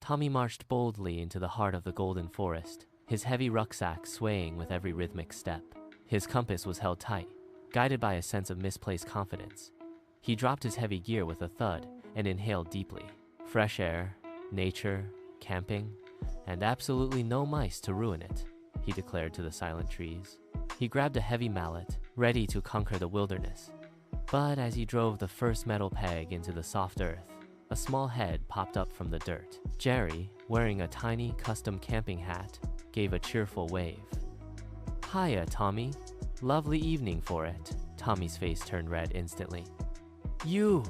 Tommy marched boldly into the heart of the golden forest, his heavy rucksack swaying with every rhythmic step. His compass was held tight, guided by a sense of misplaced confidence. He dropped his heavy gear with a thud and inhaled deeply. Fresh air, nature, camping, and absolutely no mice to ruin it, he declared to the silent trees. He grabbed a heavy mallet, ready to conquer the wilderness. But as he drove the first metal peg into the soft earth, a small head popped up from the dirt. Jerry, wearing a tiny custom camping hat, gave a cheerful wave. "Hiya, Tommy. Lovely evening for it." Tommy's face turned red instantly. "You!"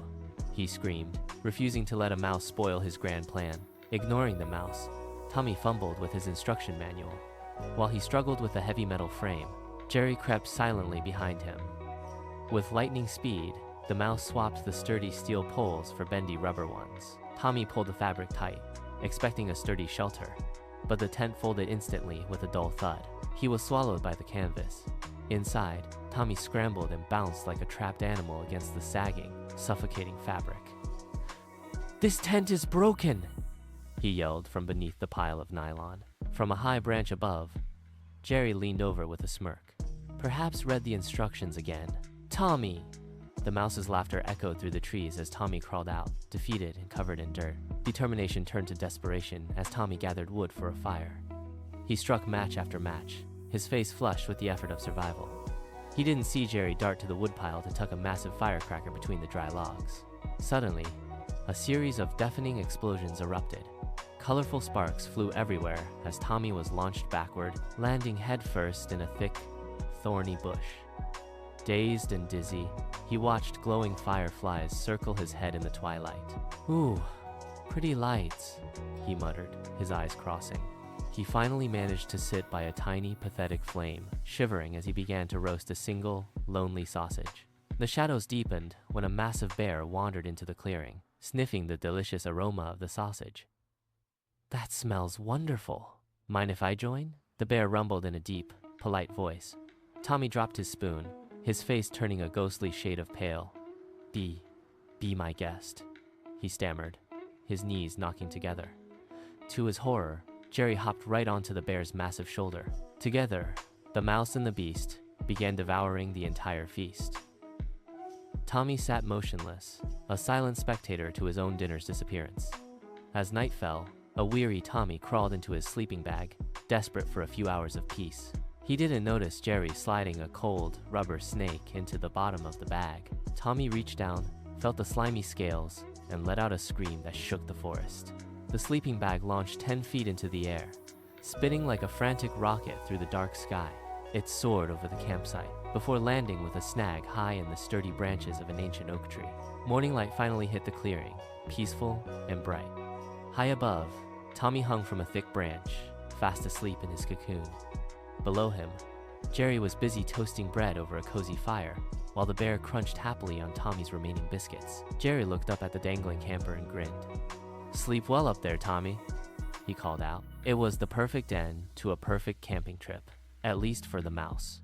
he screamed, refusing to let a mouse spoil his grand plan. Ignoring the mouse, Tommy fumbled with his instruction manual. While he struggled with the heavy metal frame, Jerry crept silently behind him. With lightning speed, the mouse swapped the sturdy steel poles for bendy rubber ones. Tommy pulled the fabric tight, expecting a sturdy shelter, but the tent folded instantly with a dull thud. He was swallowed by the canvas. Inside, Tommy scrambled and bounced like a trapped animal against the sagging, suffocating fabric. "This tent is broken!" he yelled from beneath the pile of nylon. From a high branch above, Jerry leaned over with a smirk. Perhaps read the instructions again. "Tommy!" The mouse's laughter echoed through the trees as Tommy crawled out, defeated and covered in dirt. Determination turned to desperation as Tommy gathered wood for a fire. He struck match after match, his face flushed with the effort of survival. He didn't see Jerry dart to the woodpile to tuck a massive firecracker between the dry logs. Suddenly, a series of deafening explosions erupted. Colorful sparks flew everywhere as Tommy was launched backward, landing headfirst in a thick, thorny bush. Dazed and dizzy, he watched glowing fireflies circle his head in the twilight. "Ooh, pretty lights," he muttered, his eyes crossing. He finally managed to sit by a tiny, pathetic flame, shivering as he began to roast a single, lonely sausage. The shadows deepened when a massive bear wandered into the clearing, sniffing the delicious aroma of the sausage. "That smells wonderful. Mind if I join?" the bear rumbled in a deep, polite voice. Tommy dropped his spoon, his face turning a ghostly shade of pale. Be my guest," he stammered, his knees knocking together. To his horror, Jerry hopped right onto the bear's massive shoulder. Together, the mouse and the beast began devouring the entire feast. Tommy sat motionless, a silent spectator to his own dinner's disappearance. As night fell, a weary Tommy crawled into his sleeping bag, desperate for a few hours of peace. He didn't notice Jerry sliding a cold, rubber snake into the bottom of the bag. Tommy reached down, felt the slimy scales, and let out a scream that shook the forest. The sleeping bag launched 10 feet into the air, spinning like a frantic rocket through the dark sky. It soared over the campsite, before landing with a snag high in the sturdy branches of an ancient oak tree. Morning light finally hit the clearing, peaceful and bright. High above, Tommy hung from a thick branch, fast asleep in his cocoon. Below him, Jerry was busy toasting bread over a cozy fire, while the bear crunched happily on Tommy's remaining biscuits. Jerry looked up at the dangling camper and grinned. "Sleep well up there, Tommy," he called out. It was the perfect end to a perfect camping trip, at least for the mouse.